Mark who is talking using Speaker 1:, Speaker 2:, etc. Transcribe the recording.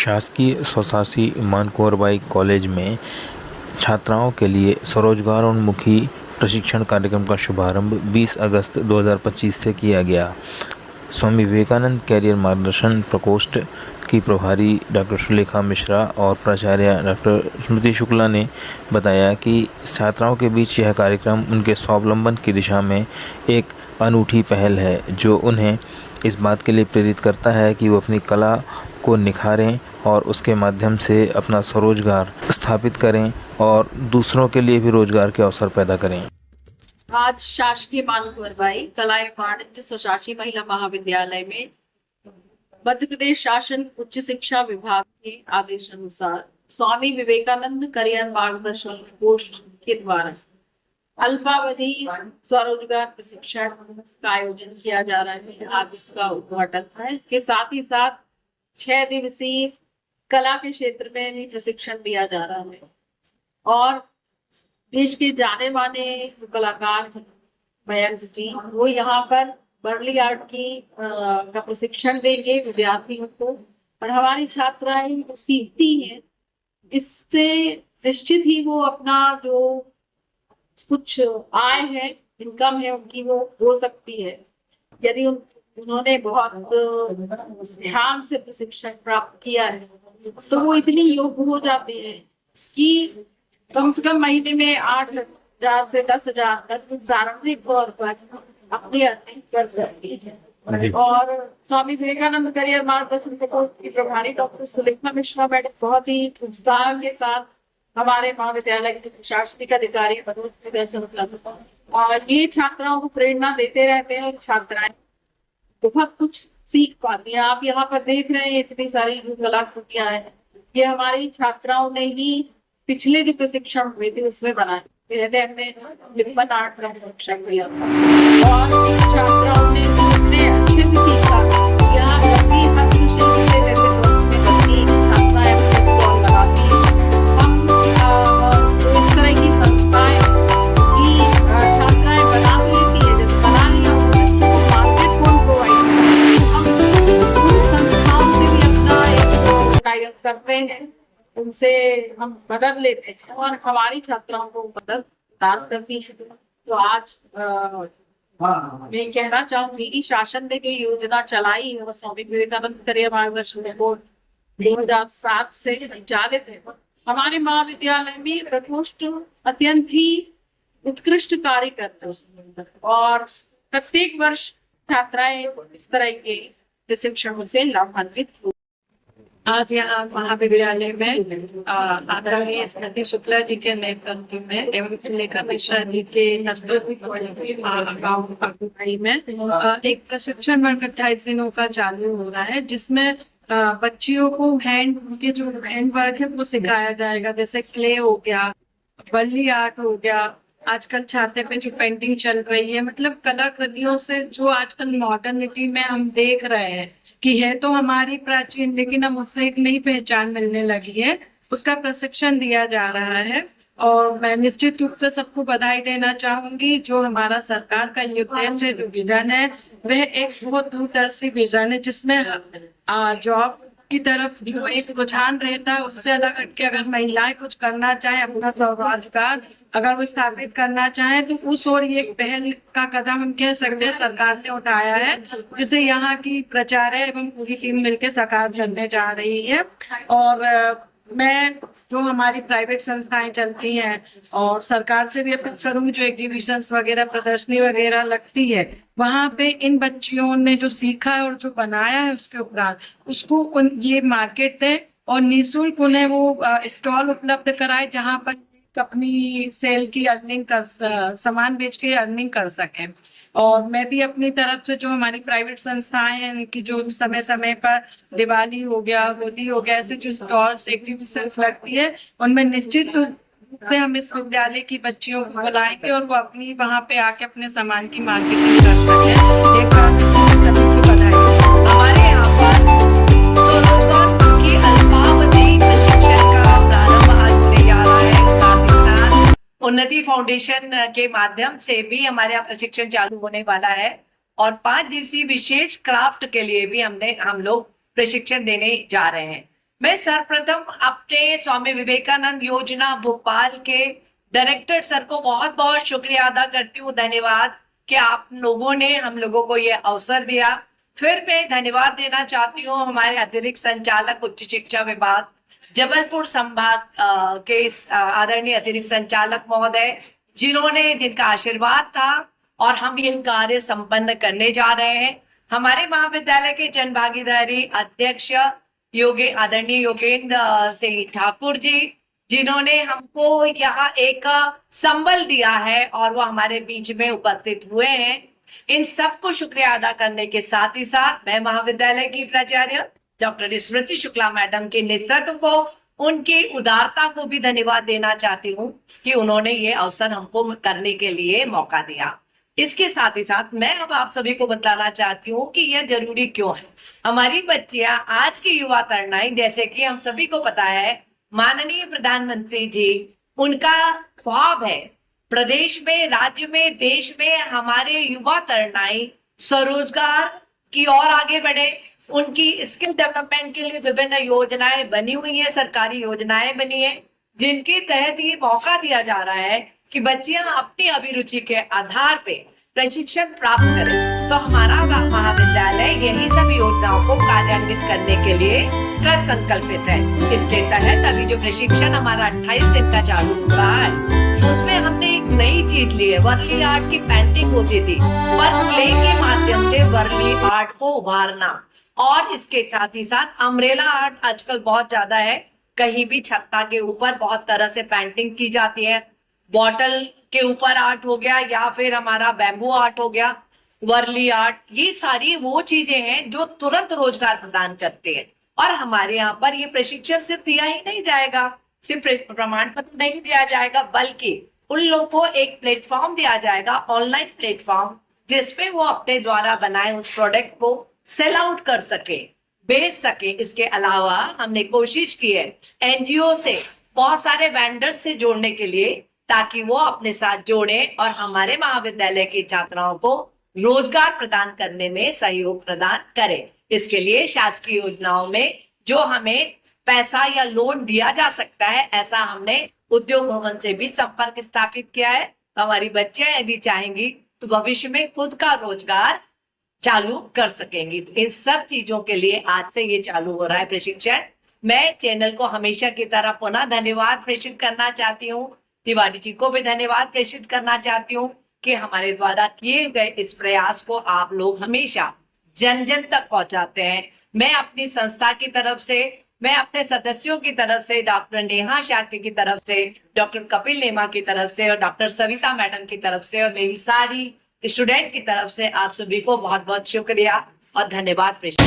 Speaker 1: शासकीय स्वशासी मानकोरबाई कॉलेज में छात्राओं के लिए स्वरोजगारोन्मुखी प्रशिक्षण कार्यक्रम का शुभारंभ 20 अगस्त 2025 से किया गया। स्वामी विवेकानंद कैरियर मार्गदर्शन प्रकोष्ठ की प्रभारी डॉक्टर सुलेखा मिश्रा और प्राचार्य डॉक्टर स्मृति शुक्ला ने बताया कि छात्राओं के बीच यह कार्यक्रम उनके स्वावलंबन की दिशा में एक अनूठी पहल है, जो उन्हें इस बात के लिए प्रेरित करता है कि वो अपनी कला को निखारें और उसके माध्यम से अपना स्वरोजगार स्थापित करें और दूसरों के लिए भी रोजगार के अवसर पैदा करें।
Speaker 2: आज शासकीय मानकोरबाई कला एवं वाणिज्य स्वशासी महिला महाविद्यालय में मध्य प्रदेश शासन उच्च शिक्षा विभाग के आदेश अनुसार स्वामी विवेकानंद करियर मार्गदर्शन पोस्ट के द्वारा अल्पावधि स्वरोजगार प्रशिक्षण का आयोजन किया जा रहा है। आज इसका उद्घाटन था। इसके साथ ही साथ 6 दिवसीय कला के क्षेत्र में भी प्रशिक्षण दिया जा रहा है और देश के जाने माने कलाकार मयंक जी वो यहाँ पर वर्ली आर्ट की का प्रशिक्षण देंगे विद्यार्थियों को, और हमारी छात्राएं जो सीखती हैं इससे निश्चित ही वो अपना जो कुछ आय है, इनकम है उनकी, वो हो सकती है यदि उन्होंने बहुत ध्यान से प्रशिक्षण प्राप्त किया है। तो वो इतनी योग्य हो जाते हैं कि कम से कम महीने में 8,000 से 10,000 तक प्रारंभिक तौर पर अपनी अर्निंग कर सकती है। और स्वामी विवेकानंद करियर मार्गदर्शन की प्रभारी डॉक्टर सुलेखा मिश्रा मैडम बहुत ही उत्साह के साथ हमारे महाविद्यालय के प्रशासनिक अधिकारी और ये छात्राओं को प्रेरणा देते रहते हैं और छात्राएं बहुत कुछ सीख पाती हैं। आप यहाँ पर देख रहे हैं इतनी सारी कलाकृतियां हैं, ये हमारी छात्राओं ने ही पिछले जो प्रशिक्षण हुए थे उसमें बनाए। पहले हमने लिपन आर्ट का प्रशिक्षण दिया था और छात्राओं ने इतने अच्छे से सीखा। यहाँ कभी हर विषय से जैसे छात्राएं स्टॉल लगाती हैं। हम इस तरह की संस्थाएं की छात्राएं बना लेती है, जैसे बना लिया मार्केट कौन प्रोवाइड हम संस्थाओं से भी अपना एक टाइप करते हैं, उनसे हम मदद लेते हैं और हमारी छात्राओं को मदद दान करती है। तो आज मैं कहना चाहूंगी कि शासन ने जो योजना चलाई है वो स्वामी विवेकानंद करियर मार्गदर्शन बोर्ड 2007 से संचालित है। हमारे महाविद्यालय में प्रकोष्ठ अत्यंत ही उत्कृष्ट कार्य करते हैं और प्रत्येक वर्ष छात्राएं इस तरह के प्रशिक्षण से लाभान्वित हो। आज यहाँ महाविद्यालय में आदरणीय स्मृति शुक्ला जी के नेतृत्व में एवं सुलेखा मिश्रा जी के नेतृत्व में एक प्रशिक्षण वर्ग 28 दिनों का चालू हो रहा है, जिसमें बच्चियों को हैंड वर्क है वो सिखाया जाएगा, जैसे क्ले हो गया, वर्ली आर्ट हो गया, आजकल छाते पे जो पेंटिंग चल रही है, मतलब कलाकृतियों से जो आजकल मॉडर्निटी में हम देख रहे हैं कि है तो हमारी प्राचीन, लेकिन अब उससे एक नई पहचान मिलने लगी है, उसका प्रशिक्षण दिया जा रहा है। और मैं निश्चित रूप से सबको बधाई देना चाहूंगी। जो हमारा सरकार का ये उद्देश्य जो विजन है वह एक बहुत दूरदर्शी विजन है, जिसमें जॉब की तरफ जो एक रुझान रहता है उससे अलग हटके अगर महिलाएं कुछ करना चाहे, अपना स्वरोजगार अगर वो स्थापित करना चाहे, तो उस ओर ये पहल का कदम हम कह सकते हैं सरकार ने उठाया है, जिसे यहाँ की प्राचार्य एवं पूरी टीम मिलकर साकार करने जा रही है। और मैं जो हमारी प्राइवेट संस्थाएं चलती हैं और सरकार से भी अपील करूंगी, जो एग्जीबिशंस वगैरह प्रदर्शनी वगैरह लगती है वहां पे इन बच्चियों ने जो सीखा है और जो बनाया है उसके उपरांत उसको ये मार्केट दे और निःशुल्क उन्हें वो स्टॉल उपलब्ध कराए, जहां पर अपनी सेल की अर्निंग कर सामान बेच के अर्निंग कर सकें। और मैं भी अपनी तरफ से जो हमारी प्राइवेट संस्थाएं हैं कि जो समय समय पर दिवाली हो गया, होली हो गया, ऐसे जो स्टॉल्स एग्जीबिशन लगती है उनमें निश्चित रूप से हम इस विद्यालय की बच्चियों को बुलाएंगे और वो अपनी वहां पे आके अपने सामान की मार्केटिंग कर सके। एक बार सभी को बधाई।
Speaker 3: हमारे यहाँ पर स्वरोजगार अल्पावधि प्रशिक्षण का प्रारंभ आज होने जा रहा है। साथ ही साथ उन्नति फाउंडेशन के माध्यम से भी हमारे यहाँ प्रशिक्षण चालू होने वाला है और 5 दिवसीय विशेष क्राफ्ट के लिए भी हम लोग प्रशिक्षण देने जा रहे हैं। मैं सर्वप्रथम अपने स्वामी विवेकानंद योजना भोपाल के डायरेक्टर सर को बहुत बहुत शुक्रिया अदा करती हूँ, धन्यवाद कि आप लोगों ने हम लोगों को ये अवसर दिया। फिर मैं धन्यवाद देना चाहती हूँ हमारे अतिरिक्त संचालक उच्च शिक्षा विभाग जबलपुर संभाग के आदरणीय अतिरिक्त संचालक महोदय, जिनका आशीर्वाद था और हम ये कार्य संपन्न करने जा रहे हैं। हमारे महाविद्यालय के जन भागीदारी अध्यक्ष आदरणीय योगेंद्र सिंह ठाकुर जी, जिन्होंने हमको यहाँ एक संबल दिया है और वो हमारे बीच में उपस्थित हुए हैं। इन सबको शुक्रिया अदा करने के साथ ही साथ मैं महाविद्यालय की प्राचार्य डॉक्टर स्मृति शुक्ला मैडम के नेतृत्व को, उनकी उदारता को भी धन्यवाद देना चाहती हूँ कि उन्होंने ये अवसर हमको करने के लिए मौका दिया। इसके साथ ही साथ मैं अब आप सभी को बताना चाहती हूँ कि यह जरूरी क्यों है। हमारी बच्चियां, आज की युवा तरुणाई, जैसे कि हम सभी को पता है, माननीय प्रधानमंत्री जी, उनका ख्वाब है प्रदेश में, राज्य में, देश में हमारे युवा तरुणाई स्वरोजगार की ओर आगे बढ़े। उनकी स्किल डेवलपमेंट के लिए विभिन्न योजनाएं बनी हुई है, सरकारी योजनाएं बनी है, जिनके तहत ये मौका दिया जा रहा है कि बच्चियां अपनी अभिरुचि के आधार पे प्रशिक्षण प्राप्त करें। तो हमारा महाविद्यालय यही सब योजनाओं को कार्यान्वित करने के लिए कृत संकल्पित है। इसके तहत अभी जो प्रशिक्षण हमारा 28 दिन का चालू हो रहा है, उसमें हमने एक नई चीज ली है। वर्ली आर्ट की पेंटिंग होती थी, पर क्ले के माध्यम से वर्ली आर्ट को उभारना, और इसके साथ ही साथ अम्ब्रेला आर्ट आजकल बहुत ज्यादा है। कहीं भी छत्ता के ऊपर बहुत तरह से पेंटिंग की जाती है। बॉटल के ऊपर आर्ट हो गया, या फिर हमारा बैम्बू आर्ट हो गया, वर्ली आर्ट, ये सारी वो चीजें हैं जो तुरंत रोजगार प्रदान करते हैं। और हमारे यहाँ पर ये प्रशिक्षण सिर्फ दिया ही नहीं जाएगा, सिर्फ प्रमाण पत्र नहीं दिया जाएगा, बल्कि उन लोगों को एक प्लेटफॉर्म दिया जाएगा, ऑनलाइन प्लेटफॉर्म, जिसपे वो अपने द्वारा बनाए उस प्रोडक्ट को सेल आउट कर सके, बेच सके। इसके अलावा हमने कोशिश की है एनजीओ से बहुत सारे वेंडर्स से जोड़ने के लिए, ताकि वो अपने साथ जोड़े और हमारे महाविद्यालय की छात्राओं को रोजगार प्रदान करने में सहयोग प्रदान करें। इसके लिए शासकीय योजनाओं में जो हमें पैसा या लोन दिया जा सकता है, ऐसा हमने उद्योग भवन से भी संपर्क स्थापित किया है। हमारी बच्चियां यदि चाहेंगी तो भविष्य में खुद का रोजगार चालू कर सकेंगी। तो इन सब चीजों के लिए आज से ये चालू हो रहा है प्रशिक्षण। मैं चैनल को हमेशा की तरह पुनः धन्यवाद प्रेषित करना चाहती हूँ, तिवारी जी को भी धन्यवाद प्रेषित करना चाहती हूँ कि हमारे द्वारा किए गए इस प्रयास को आप लोग हमेशा जन जन तक पहुंचाते हैं। मैं अपनी संस्था की तरफ से, मैं अपने सदस्यों की तरफ से, डॉक्टर नेहा शाक्य की तरफ से, डॉक्टर कपिल नेमा की तरफ से और डॉक्टर सविता मैडम की तरफ से और मेरी सारी स्टूडेंट की तरफ से आप सभी को बहुत बहुत शुक्रिया और धन्यवाद प्रेषित।